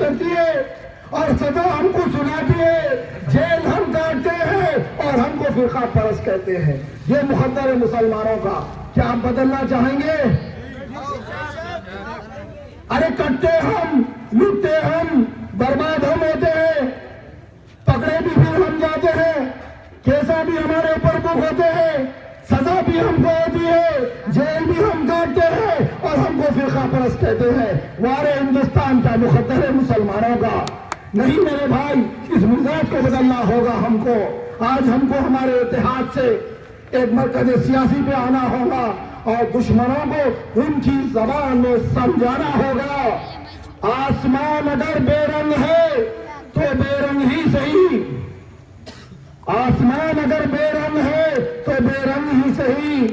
करती है और सजा हमको सुनाती है, जेल हम काटते हैं और हमको फिरका परस्त कहते हैं। ये मुकद्दर है मुसलमानों का। क्या आप बदलना चाहेंगे? अरे कटते हम, लूटते हम, बर्बाद हम होते हैं, पकड़े भी फिर हम जाते हैं, केसा भी हमारे ऊपर बुक होते हैं, सजा भी हमको होती है, जेल भी हम काटते हैं और हमको फिरका परस्त कहते हैं। वारे हिंदुस्तान का मुकद्दर है मुसलमानों का। नहीं मेरे भाई, इस मिजाज को बदलना होगा हमको। आज हमको हमारे इतिहाद से एक मरकज सियासी पे आना होगा और दुश्मनों को उनकी जबान में समझाना होगा। आसमान अगर बेरंग है तो बेरंग ही सही, आसमान अगर बेरंग है तो बेरंग ही सही,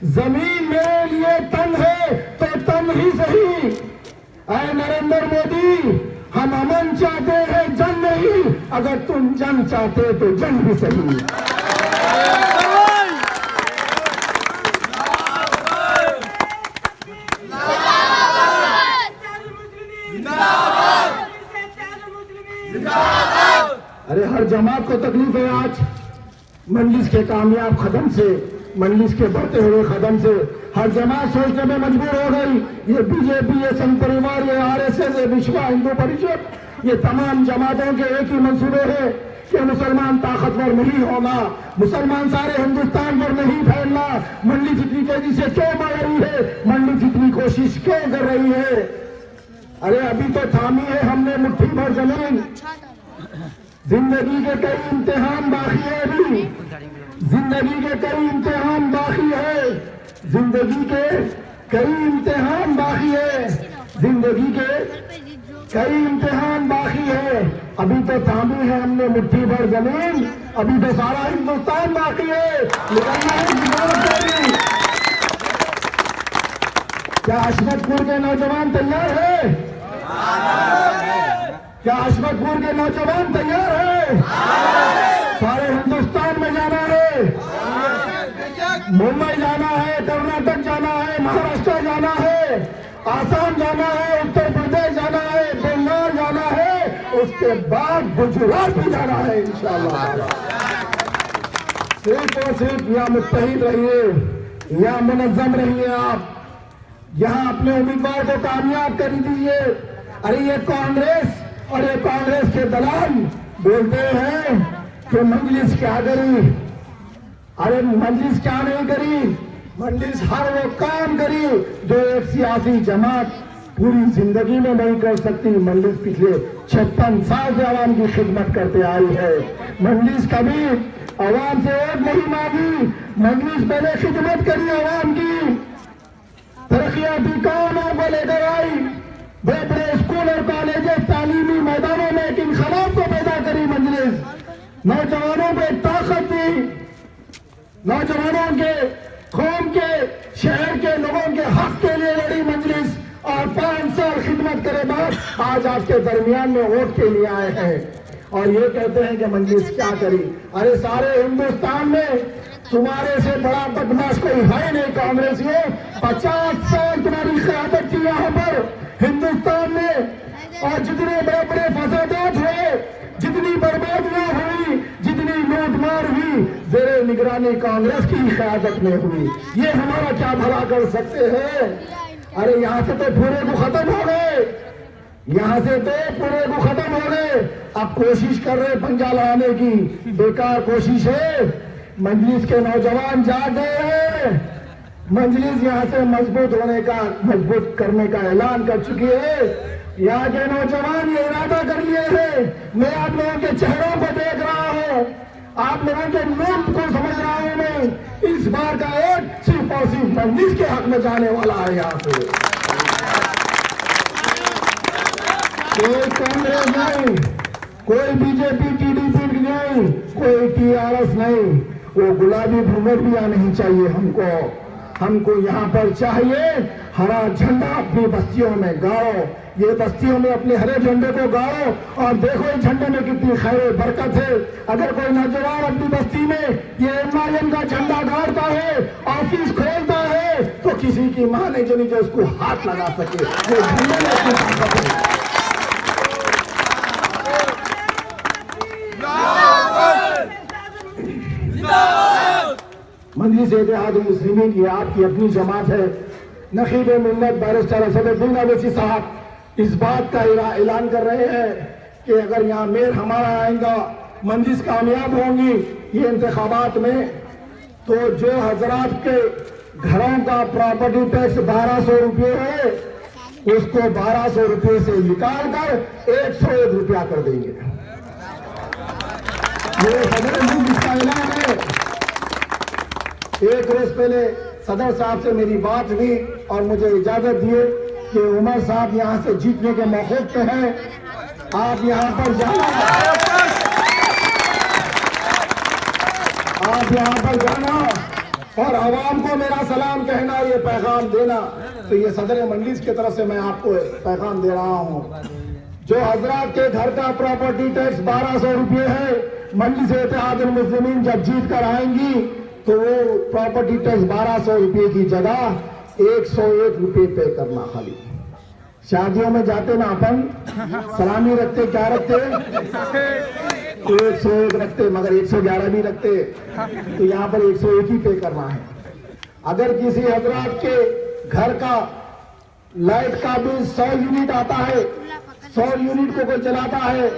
जमीन मेरे लिए तंग है तो तंग ही सही। ऐ नरेंद्र मोदी, हम अमन चाहते हैं, जंग नहीं। अगर तुम जंग चाहते तो जंग भी सही। अरे हर जमात को तकलीफ है आज मजलिस के कामयाब कदम से, मजलिस के बढ़ते हुए कदम से। हर जमात सोचने में मजबूर हो गई। ये बीजेपी, ये संघ परिवार, ये आरएसएस, ये विश्व हिंदू परिषद, ये तमाम जमातों के एक ही मंसूबे हैं कि मुसलमान ताकतवर नहीं होना, मुसलमान सारे हिंदुस्तान पर नहीं फैलना। मजलिस इतनी तेजी से क्यों बढ़ रही है? मजलिस इतनी कोशिश क्यों कर रही है? अरे अभी तो थामी है हमने मुट्ठी भर जमीन। जिंदगी के कई इम्तिहान बाकी है, अभी जिंदगी के कई इम्तिहान बाकी है, जिंदगी के कई इम्तिहान बाकी है, जिंदगी के कई इम्तिहान बाकी है। अभी तो थामी है हमने मुट्ठी भर जमीन, अभी तो सारा हिंदुस्तान बाकी है। निकलना है जिम्मेदारी। क्या अशमतपुर के नौजवान तैयार है? क्या अशमतपुर के नौजवान तैयार है? सारे हिंदुस्तान में जाना है, मुंबई जाना है, कर्नाटक जाना है, महाराष्ट्र जाना है, आसाम जाना है, उत्तर प्रदेश जाना है, बंगाल जाना है, उसके बाद गुजरात भी जाना है इंशाअल्लाह। सिर्फ और सिर्फ यहाँ मुत्तहिद रहिए, यहाँ मुनज़्ज़म रहिए, आप यहाँ अपने उम्मीदवार को कामयाब कर दीजिए। अरे ये कांग्रेस और ये कांग्रेस के दलाल बोलते हैं कि मजलिस क्या करी। अरे मजलिस क्या नहीं करी? मजलिस हर वो काम करी जो एक सियासी जमात पूरी जिंदगी में नहीं कर सकती। मजलिस पिछले 56 साल से आवाम की खिदमत करते आई है। मजलिस कभी आवाम से वोट नहीं मांगी, मजलिस पहले खिदमत करी आवाम की, तरक्याती कामों को लेकर आई, बड़े बड़े स्कूल और कॉलेजेस, तालीमी मैदानों में एक इनकलाब को पैदा करी मजलिस, नौजवानों को एक ताकत दी, नौजवानों के, कौम के, शहर के लोगों के हक के लिए लड़ी मजलिस और 5 साल खिदमत करे बाद आज आपके दरमियान में वोट के लिए आए हैं और ये कहते हैं कि मजलिस क्या करी। अरे सारे हिंदुस्तान में तुम्हारे से बड़ा बदमाश कोई है नहीं कांग्रेसियों। 50 साल तुम्हारी क़यादत थी यहाँ पर हिंदुस्तान में और जितने बड़े बड़े फसादात हुए, जितनी बर्बादियां हुई, जितनी लूटमार हुई, ज़ेरे निगरानी कांग्रेस की क़यादत में हुई। ये हमारा क्या भला कर सकते हैं? अरे यहाँ से तो पूरे को खत्म हो गए, यहाँ से तो पूरे को खत्म हो गए। अब कोशिश कर रहे पंजा लगाने की, बेकार कोशिश है। मजलिस के नौजवान जाग गए हैं, मजलिस यहाँ से मजबूत होने का, मजबूत करने का ऐलान कर चुकी है। यहाँ के नौजवान ये इरादा कर लिए हैं। मैं आप लोगों के चेहरों को देख रहा हूँ, आप लोगों के मुंह को समझ रहा हूँ। मैं इस बार का वोट सिर्फ और सिर्फ मजलिस के हक में जाने वाला है। यहाँ पे कोई कांग्रेस नहीं, कोई बीजेपी टीडीपी नहीं, कोई टीआरएस नहीं, वो गुलाबी घूंघट भी नहीं चाहिए हमको। हमको यहाँ पर चाहिए हरा झंडा। अपनी बस्तियों में गाओ, ये बस्तियों में अपने हरे झंडे को गाओ और देखो इस झंडे में कितनी खैर बरकत है। अगर कोई नौजवान अपनी बस्ती में ये एमआईएम का झंडा गाड़ता है, ऑफिस खोलता है, तो किसी की मां नहीं जो उसको हाथ लगा सके। ये झंडे में मजलिस इत्तेहादुल मुस्लिमीन ये आपकी अपनी जमात है। नकीब मिल्लत बैरिस्टर असदुद्दीन अवैसी साहब इस बात का ऐलान कर रहे हैं कि अगर यहाँ मेयर हमारा आएगा, मजलिस कामयाब होंगी ये इंतखाबात में, तो जो हजरात के घरों का प्रॉपर्टी टैक्स 1200 रुपये है उसको 1200 रुपये से निकाल कर 101 रुपया कर देंगे। ये सदर मजलिस का ऐलान है। एक रोज पहले सदर साहब से मेरी बात हुई और मुझे इजाजत दिए कि उमर साहब यहाँ से जीतने के मौके पे हैं, आप यहाँ पर जाना, आप यहाँ पर जाना और आवाम को मेरा सलाम कहना, ये पैगाम देना। तो ये सदर मजलिस की तरफ से मैं आपको पैगाम दे रहा हूँ। जो हजरात के घर का प्रॉपर्टी टैक्स 1200 रुपये है, मजलिस इत्तेहादुल मुस्लिमीन जब जीत कर आएंगी तो वो प्रॉपर्टी टैक्स 1200 रुपये की जगह 101 रुपये पे करना। खाली शादियों में जाते ना अपन सलामी रखते, क्या रखते? 101 रखते, मगर 111 भी रखते। तो यहाँ पर 101 ही पे करना है। अगर किसी हजरात के घर का लाइट का बिल 100 यूनिट आता है, 100 यूनिट को कोई चलाता है,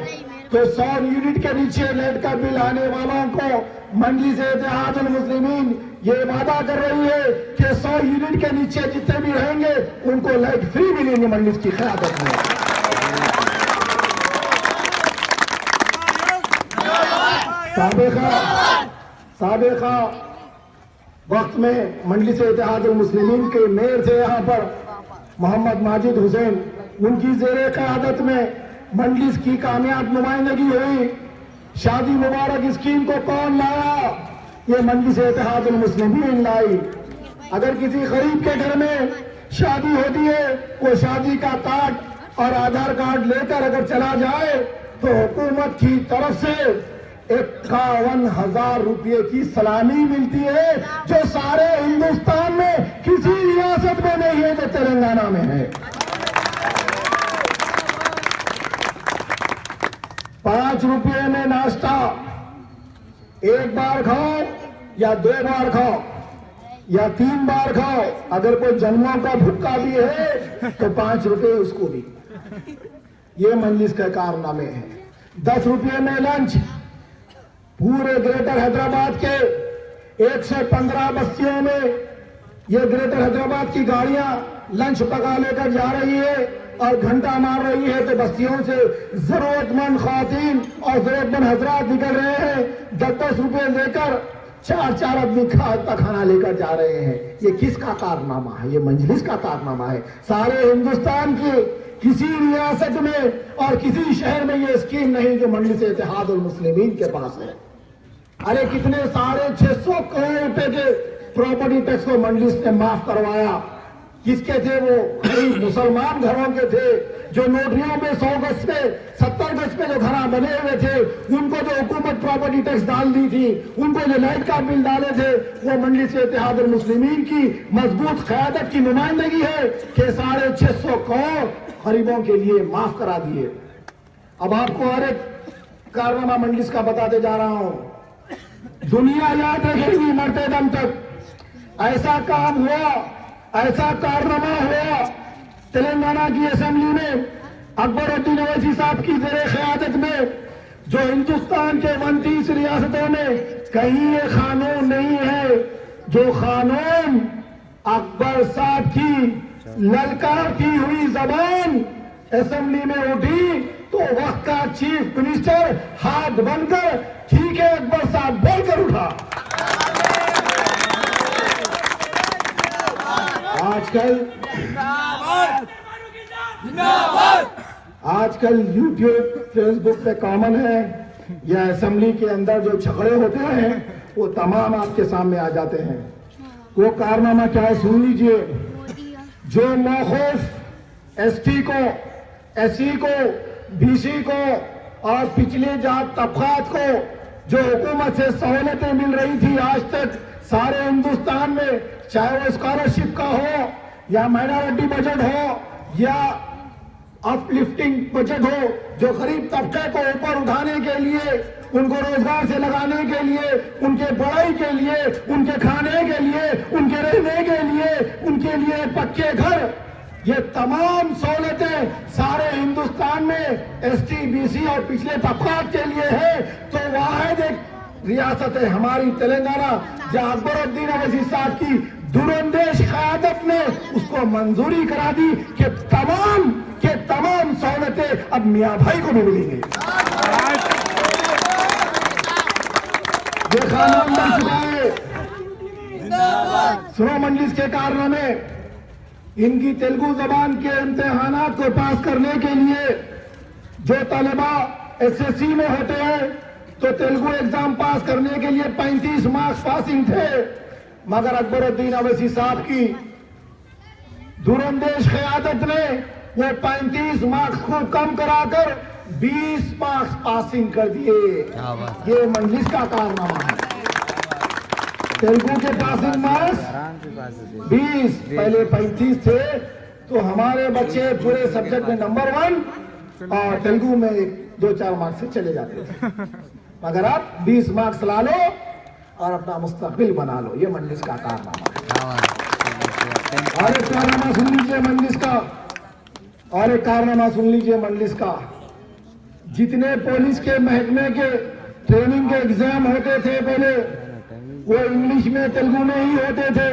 तो 100 यूनिट के नीचे लाइट का बिल आने वालों को मजलिस इत्तेहादुल मुस्लिमीन ये वादा कर रही है कि 100 यूनिट के नीचे जितने भी रहेंगे उनको लाइट फ्री मिलेंगे मजलिस की क़यादत में। साबिक़ा वक्त में मजलिस इत्तेहादुल मुस्लिमीन के मेयर थे यहाँ पर मोहम्मद माजिद हुसैन, उनकी ज़ेरे क़यादत में मजलिस की कामयाब नुमाइंदगी हुई। शादी मुबारक स्कीम को कौन लाया? ये मजलिस इत्तेहादुल मुस्लिमीन लाई। अगर किसी गरीब के घर में शादी होती है, वो शादी का कार्ड और आधार कार्ड लेकर अगर चला जाए तो हुकूमत की तरफ से 51,000 रुपये की सलामी मिलती है, जो सारे हिंदुस्तान में किसी रियासत में नहीं है, जो तेलंगाना में है। 5 रुपये में नाश्ता, एक बार खाओ या 2 बार खाओ या 3 बार खाओ। अगर कोई जन्मों का भुक्का भी है तो 5 रुपये उसको भी। ये मजलिस के कारनामे हैं। 10 रुपये में लंच। पूरे ग्रेटर हैदराबाद के 115 बस्तियों में ये ग्रेटर हैदराबाद की गाड़ियां लंच पका लेकर जा रही है और घंटा मार रही है, तो बस्तियों से जरूरतमंद ख्वातीन और जरूरतमंद हजरात निकल रहे हैं, 10-10 रुपए लेकर 4-4 आदमी का खाना लेकर जा रहे हैं। ये किसका कारनामा है? ये मजलिस का कारनामा है। सारे हिंदुस्तान के किसी रियासत में और किसी शहर में ये स्कीम नहीं जो मजलिस इत्तेहादुल मुस्लिमीन के पास है। अरे कितने 650 करोड़ रुपए के प्रॉपर्टी टैक्स को मजलिस ने माफ करवाया। किसके थे? वो गरीब मुसलमान घरों के थे, जो नोटरियों में 100 गज पे 70 गज पे जो घर बने हुए थे, उनको जो हुकूमत प्रॉपर्टी टैक्स डाल दी थी, उनको जो लाइट का बिल डाले थे, वो मजलिस इत्तेहादुल मुस्लिमीन की मजबूत क़यादत की नुमाइंदगी है कि 650 करोड़ गरीबों के लिए माफ करा दिए। अब आपको हर एक कारनामा मजलिस का बताते जा रहा हूं। दुनिया याद रखेगी मरते दम तक। ऐसा काम हुआ, ऐसा कारनामा हुआ तेलंगाना की असेंबली में अकबरुद्दीन अवैसी साहब की ज़ेरे क़यादत में, जो हिंदुस्तान के 29 रियासतों में कहीं ये कानून नहीं है। जो कानून अकबर साहब की ललकारती हुई जबान असेंबली में उठी तो वक्त का चीफ मिनिस्टर हाथ बनकर ठीक है अकबर साहब बोलकर उठा। आजकल यूट्यूब फेसबुक पे कॉमन है, या असेंबली के अंदर जो झगड़े होते हैं वो तमाम आपके सामने आ जाते हैं। वो कारनामा क्या है सुन लीजिए। जो मौखूफ एसटी को, एससी को, बीसी को और पिछले जात तबकात को जो हुकूमत से सहूलतें मिल रही थी आज तक सारे हिंदुस्तान में, चाहे वो स्कॉलरशिप का हो या माइनॉरिटी बजट हो या अपलिफ्टिंग बजट हो, जो गरीब तबके को ऊपर उठाने के लिए, उनको रोजगार से लगाने के लिए, उनके पढ़ाई के लिए, उनके खाने के लिए, उनके रहने के लिए, उनके लिए पक्के घर, ये तमाम सहूलतें सारे हिंदुस्तान में एसटी, बीसी और पिछले तबकात के लिए है। तो वाहिद एक रियासत है हमारी तेलंगाना, जहां अकबरुद्दीन अवैसी साहब की दूरंदेश क़यादत ने उसको मंजूरी करा दी कि तमाम सहूलतें अब मियां भाई को भी मिलेंगी। ये कानून बन चुका है। सुनो, मजलिस के कारनामे, इनकी तेलुगु जबान के इम्तिहानात को पास करने के लिए जो तलबा एसएससी में होते हैं, तो तेलुगु एग्जाम पास करने के लिए 35 मार्क्स पासिंग थे, मगर अकबरुद्दीन अवैसी साहब की दूरंदेश क़यादत ने वो 35 मार्क्स को कम कराकर 20 मार्क्स पासिंग कर दिए। ये मजलिस का कारनामा है। तेलुगु के पासिंग मार्क्स 20, पहले 35 थे, तो हमारे बच्चे पूरे सब्जेक्ट में नंबर 1 और तेलुगु में 2-4 मार्क्स से चले जाते थे। मगर आप 20 मार्क्स ला लो और अपना मुस्तकबिल बना लो। ये मजलिस का कारनामा है। और एक कारनामा सुन लीजिए मजलिस का, और एक कारनामा सुन लीजिए मजलिस का। जितने पुलिस के महकमे के ट्रेनिंग के एग्जाम होते थे पहले, वो इंग्लिश में तेलुगु में ही होते थे,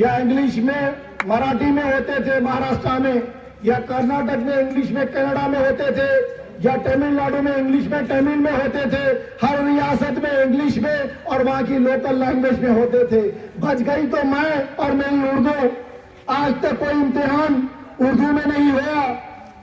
या इंग्लिश में मराठी में होते थे महाराष्ट्र में, या कर्नाटक में इंग्लिश में कनाडा में होते थे, या तमिलनाडु में इंग्लिश में तमिल में होते थे। हर रियासत में इंग्लिश में और वहां की लोकल लैंग्वेज में होते थे। बच गई तो मैं और मेरी उर्दू। आज तक कोई इम्तिहान उर्दू में नहीं हुआ,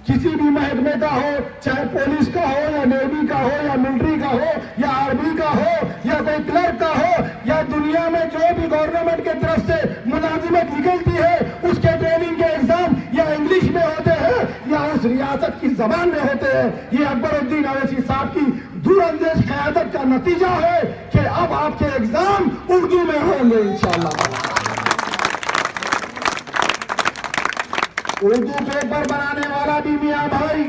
किसी भी महकमे का हो, चाहे पुलिस का हो या नेवी का हो या मिलिट्री का हो या आर्मी का हो या कोई क्लर्क का हो, या दुनिया में जो भी गवर्नमेंट के तरफ से मुलाजिमत निकलती है, उसके ट्रेनिंग के एग्जाम या इंग्लिश में होते हैं या उस रियासत की जबान में होते हैं। ये अकबरुद्दीन अवैसी साहब की दूरंदेश क़यादत का नतीजा है कि अब आपके एग्जाम उर्दू में होंगे इंशाअल्लाह। उर्दू पेपर बनाने वाला भी मियां भाई,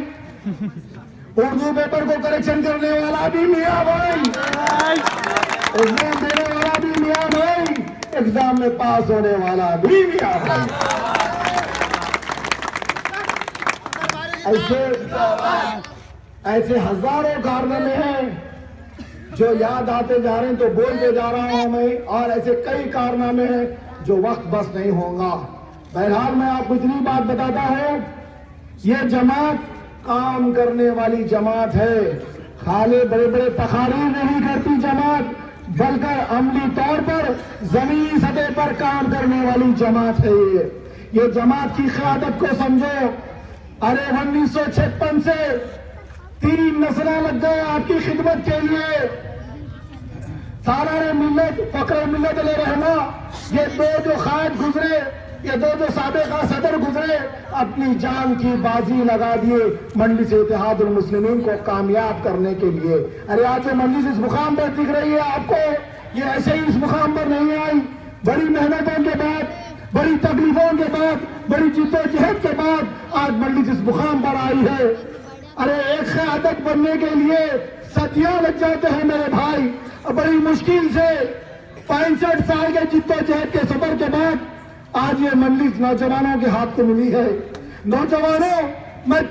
उर्दू पेपर को करेक्शन करने वाला भी मियां भाई, एग्जाम देने वाला भी मियां भाई, एग्जाम में पास होने वाला भी मियां भाई। ऐसे हजारों कारनामे हैं जो याद आते जा रहे हैं, तो बोलते जा रहा हूं मैं, और ऐसे कई कारनामे हैं जो वक्त बस नहीं होगा। बहरहाल मैं आपको इतनी बात बताता हूं, ये जमात काम करने वाली जमात है, खाली बड़े बड़े तकारीर नहीं करती जमात, बल्कि अमली तौर पर जमीनी सतह पर काम करने वाली जमात है। ये जमात की क़यादत को समझो। अरे 1956 से 3 नस्लें लग गए आपकी खिदमत के लिए। सारा मिल्लत फक्र मिल्लत ले रहना, ये 2 जो खायद गुजरे, ये 2 जो साबिक़ा सदर गुजरे, अपनी जान की बाजी लगा दिए मजलिस इत्तेहादुल मुस्लिमीन को कामयाब करने के लिए। अरे आज जो मजलिस इस मुकाम पर दिख रही है आपको, ये ऐसे ही इस मुकाम पर नहीं आई। बड़ी मेहनतों के बाद, बड़ी तकलीफों के बाद, बड़ी जिद्दोजहद के बाद आज मजलिस इस मुकाम पर आई है। अरे एक क़यादत बनने के लिए सदियां लग जाते हैं मेरे भाई, और बड़ी मुश्किल से 65 साल के जिद्दोजहद के सफर के बाद आज ये मजलिस नौजवानों के हाथ में मिली है। नौजवानों, मैं